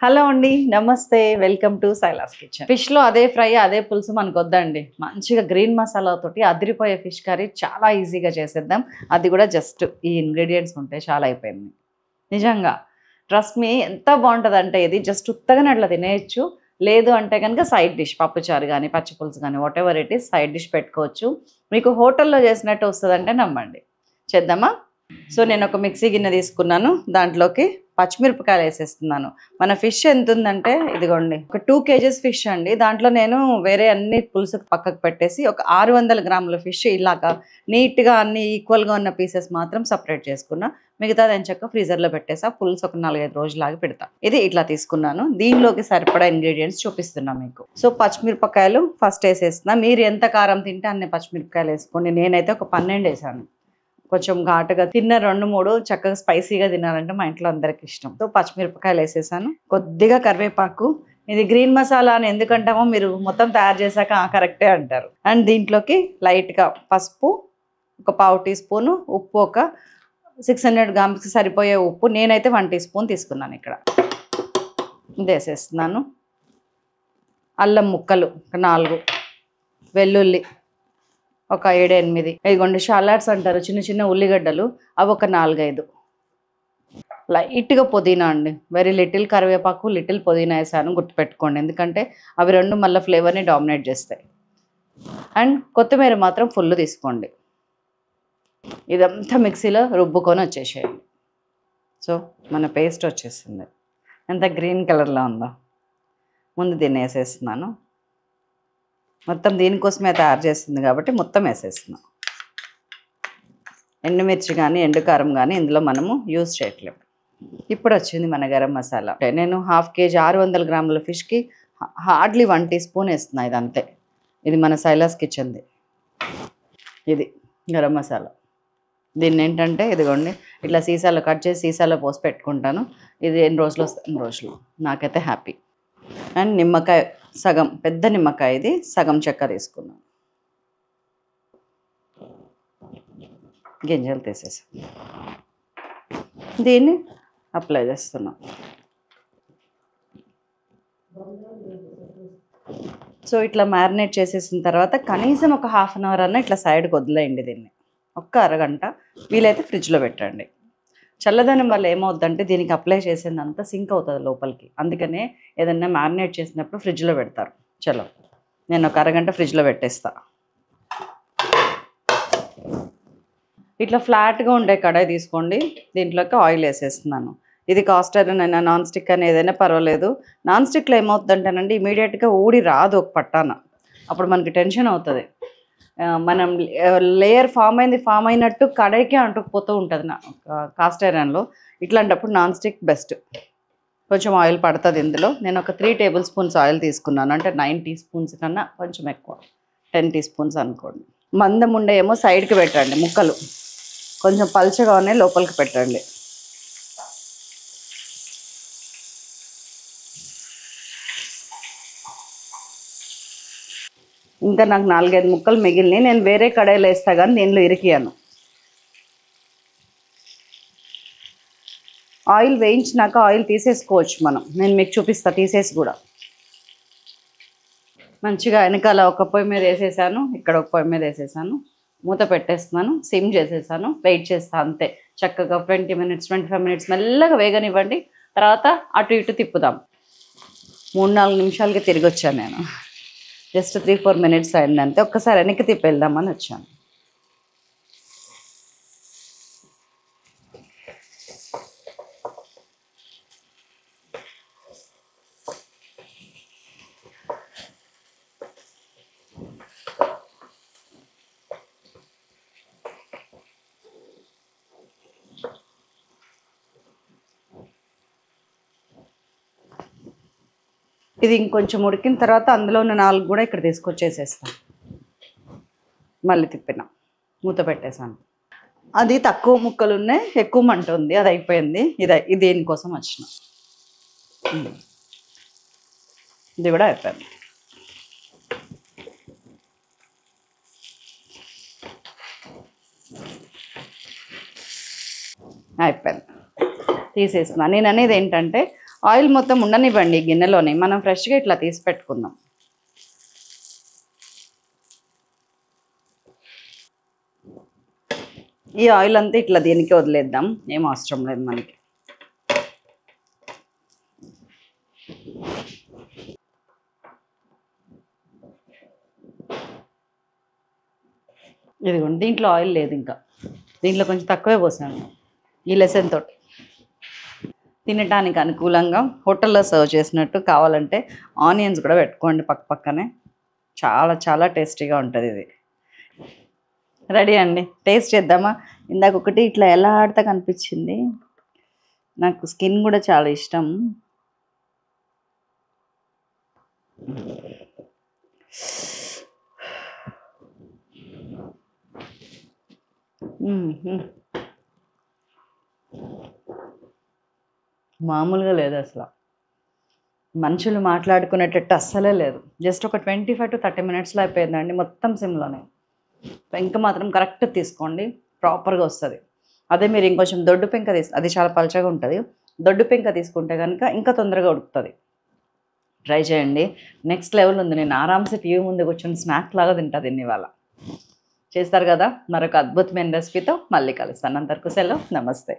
Hello అండి, నమస్తే. Welcome to Sailas kitchen. ఫిష్లో అదే ఫ్రై అదే పులుసు మనకు వద్దండి. మంచిగా గ్రీన్ మసాలాతోటి అదిరిపోయే ఫిష్ కర్రీ చాలా ఈజీగా చేసేద్దాం. అది కూడా జస్ట్ ఈ ఇంగ్రీడియంట్స్ ఉంటే చాలా అయిపోయింది. నిజంగా ట్రస్ట్ మీ, ఎంత బాగుంటుందంటే ఇది జస్ట్ ఉత్తగానే అట్లా తినేయచ్చు. లేదు అంటే కనుక సైడ్ డిష్ పప్పుచారు కానీ పచ్చి పులుసు కానీ what ever it is side dish పెట్టుకోవచ్చు. మీకు హోటల్లో చేసినట్టు వస్తుందంటే నమ్మండి. చేద్దామా? సో నేను ఒక మిక్సీ గిన్నె తీసుకున్నాను. దాంట్లోకి పచ్చిమిరపకాయలు వేసేస్తున్నాను. మన ఫిష్ ఎంత ఉందంటే ఇదిగోండి, ఒక 2 kgs ఫిష్ అండి. దాంట్లో నేను వేరే అన్ని పులుసు పక్కకు పెట్టేసి ఒక 600 గ్రాముల ఫిష్ ఇలాగా నీట్గా అన్ని ఈక్వల్గా ఉన్న పీసెస్ మాత్రం సపరేట్ చేసుకున్నా. మిగతాది ఎంచక్క ఫ్రీజర్లో పెట్టేసా. పులుసు ఒక 4-5 రోజులాగా పెడతా. ఇది ఇట్లా తీసుకున్నాను. దీనిలోకి సరిపడా ఇంగ్రీడియంట్స్ చూపిస్తున్నా మీకు. సో పచ్చిమిరపకాయలు ఫస్ట్ వేసేస్తున్నా. మీరు ఎంత కారం తింటే అన్ని పచ్చిమిరపకాయలు వేసుకోండి. నేనైతే ఒక 12 వేసాను. కొంచెం ఘాటుగా తిన్న 2-3 చక్కగా స్పైసీగా తినాలంటే మా ఇంట్లో అందరికి ఇష్టం. సో పచ్చిమిరపకాయలు వేసేసాను. కొద్దిగా కరివేపాకు. ఇది గ్రీన్ మసాలా అని ఎందుకంటామో మీరు మొత్తం తయారు చేశాక కరెక్టే అంటారు. అండ్ దీంట్లోకి లైట్గా పసుపు, ఒక 1/2 టీ స్పూను, ఉప్పు ఒక 600 గ్రామ్స్కి సరిపోయే ఉప్పు. నేనైతే 1 టీ స్పూన్ తీసుకున్నాను. ఇక్కడ ఇది వేసేస్తున్నాను. అల్లం ముక్కలు ఒక 4, వెల్లుల్లి ఒక 7-8, ఇదిగోండి షాలాట్స్ అంటారు, చిన్న చిన్న ఉల్లిగడ్డలు, అవి ఒక 4-5. లైట్గా పుదీనా అండి, వెరీ లిటిల్ కరివేపాకు, లిటిల్ పుదీనా వేసాను, గుర్తుపెట్టుకోండి. ఎందుకంటే అవి రెండు మళ్ళీ ఫ్లేవర్ని డామినేట్ చేస్తాయి. అండ్ కొత్తిమీర మాత్రం ఫుల్ తీసుకోండి. ఇదంతా మిక్సీలో రుబ్బుకొని వచ్చేసేయండి. సో మన పేస్ట్ వచ్చేసింది. ఎంత గ్రీన్ కలర్లో ఉందో. ముందు దీన్ని వేసేస్తున్నాను. మొత్తం దీనికోసమే తయారు చేస్తుంది కాబట్టి మొత్తం వేసేస్తున్నాం. ఎండుమిర్చి కానీ ఎండుకారం కానీ ఇందులో మనము యూజ్ చేయట్లేము. ఇప్పుడు వచ్చింది మన గరం మసాలా. నేను 1/2 kg 600 గ్రాముల ఫిష్కి హార్డ్లీ 1 టీ స్పూన్ వేస్తున్నా. ఇది అంతే. ఇది మన సైలాస్ కిచెన్ది. ఇది గరం మసాలా. దీన్ని ఏంటంటే ఇదిగోండి ఇట్లా సీసాలో కట్ చేసి సీసాలో పోసి పెట్టుకుంటాను. ఇది ఎన్ని రోజులు వస్తాయి? 2 రోజులు. నాకైతే హ్యాపీ. అండ్ నిమ్మకాయ సగం, పెద్ద నిమ్మకాయ ఇది, సగం చెక్క తీసుకున్నాను. గింజలు తీసేసాం. దీన్ని అప్లై చేస్తున్నాం. సో ఇట్లా మ్యారినేట్ చేసేసిన తర్వాత కనీసం ఒక 1/2 అవర్ అన్న ఇట్లా సైడ్కి వదిలేయండి. దీన్ని ఒక్క అరగంట, వీలైతే ఫ్రిడ్జ్లో పెట్టండి. చల్లదనం వల్ల ఏమవుతుందంటే దీనికి అప్లై చేసేదంతా సింక్ అవుతుంది లోపలికి. అందుకనే ఏదన్నా మ్యారినేట్ చేసినప్పుడు ఫ్రిడ్జ్లో పెడతారు. చలో నేను ఒక అరగంట ఫ్రిడ్జ్లో పెట్టేస్తా. ఇట్లా ఫ్లాట్గా ఉండే కడాయి తీసుకోండి. దీంట్లోకి ఆయిల్ వేసేస్తున్నాను. ఇది కాస్ట్ ఐరన్ అయినా నాన్ స్టిక్ అని ఏదైనా పర్వాలేదు. నాన్ స్టిక్లో ఏమవుతుందంటేనండి ఇమీడియట్గా ఊడి రాదు ఒక పట్టాన. అప్పుడు మనకి టెన్షన్ అవుతుంది. మనం లేయర్ ఫామ్ అయినట్టు కడాయికే అంటుకుపోతూ ఉంటుంది కాస్ట్ ఐరన్లో. ఇట్లాంటప్పుడు నాన్ స్టిక్ బెస్ట్. కొంచెం ఆయిల్ పడుతుంది ఇందులో. నేను ఒక 3 టేబుల్ స్పూన్స్ ఆయిల్ తీసుకున్నాను. అంటే 9 టీ స్పూన్స్ కన్నా కొంచెం ఎక్కువ, 10 టీ స్పూన్స్ అనుకోండి. మందం ఉండే ఏమో సైడ్కి పెట్టండి. ముక్కలు కొంచెం పల్చగానే లోపలికి పెట్టండి. ఇంకా నాకు 4-5 ముక్కలు మిగిలినాయి. నేను వేరే కడాయిలో వేస్తా కానీ దీనిలో ఇరికియాను. ఆయిల్ వేయించినాక ఆయిల్ తీసేసుకోవచ్చు మనం. నేను మీకు చూపిస్తా తీసేసి కూడా. మంచిగా వెనకాల ఒక పొయ్యి మీద వేసేసాను, ఇక్కడ ఒక పొయ్యి మీద వేసేసాను. మూత పెట్టేస్తున్నాను. సిమ్ చేసేసాను. వెయిట్ చేస్తాను అంతే. చక్కగా 20 మినిట్స్ 25 మినిట్స్ మెల్లగా వేగనివ్వండి. తర్వాత అటు ఇటు తిప్పుదాం. 3-4 నిమిషాలకి తిరిగి వచ్చాను నేను. జస్ట్ 3-4 మినిట్స్ అయింది అంతే. ఒక్కసారి వెనక్కి తిప్పి వెళ్దామని వచ్చాను. ఇది ఇంకొంచెం ఉడికిన తర్వాత అందులో ఉన్న 4 కూడా ఇక్కడ తీసుకొచ్చేసేస్తాను. మళ్ళీ తిప్పిన, మూత పెట్టేశాను. అది తక్కువ ముక్కలు ఉన్నాయి, ఎక్కువ మంట ఉంది, అది అయిపోయింది. ఇది దేనికోసం వచ్చిన. ఇది కూడా అయిపోయింది. అయిపోయింది. తీసేస్తున్నాను. నేను అనేది ఏంటంటే ఆయిల్ మొత్తం ఉండనివ్వండి గిన్నెలోనే, మనం ఫ్రెష్గా ఇట్లా తీసి పెట్టుకుందాం. ఈ ఆయిల్ అంతా ఇట్లా దీనికి వదిలేద్దాం, ఏం అవసరం లేదు మనకి. ఇదిగోండి, దీంట్లో ఆయిల్ లేదు ఇంకా, దీంట్లో కొంచెం తక్కువే పోసాను ఈ లెసన్ తోటి. తినడానికి అనుకూలంగా హోటల్లో సర్వ్ చేసినట్టు కావాలంటే ఆనియన్స్ కూడా పెట్టుకోండి పక్క పక్కనే, చాలా చాలా టేస్టీగా ఉంటుంది ఇది. రెడీ అండి, టేస్ట్ చేద్దామా? ఇందాక ఒకటి ఇట్లా ఎలా ఆడితే కనిపించింది, నాకు స్కిన్ కూడా చాలా ఇష్టం. మామూలుగా లేదు అసలు, మనుషులు మాట్లాడుకునేటట్టు అస్సలే లేదు. జస్ట్ ఒక 25 to 30 మినిట్స్లో అయిపోయిందండి, మొత్తం సిమ్లోనే. పెంక మాత్రం కరెక్ట్ తీసుకోండి, ప్రాపర్గా వస్తుంది. అదే మీరు ఇంకొంచెం దొడ్డు పెంక అది చాలా పలచగా ఉంటుంది, దొడ్డు పెంక తీసుకుంటే కనుక ఇంకా తొందరగా ఉడుకుతుంది. ట్రై చేయండి, నెక్స్ట్ లెవెల్ ఉంది. నేను ఆరామ్సే టీవీ ముందు కూర్చొని స్నాక్ లాగా తింటా దీన్ని ఇవాళ. చేస్తారు కదా, మరొక అద్భుతమైన రెసిపీతో మళ్ళీ కలుస్తాను. అంతవరకు సెలవు, నమస్తే.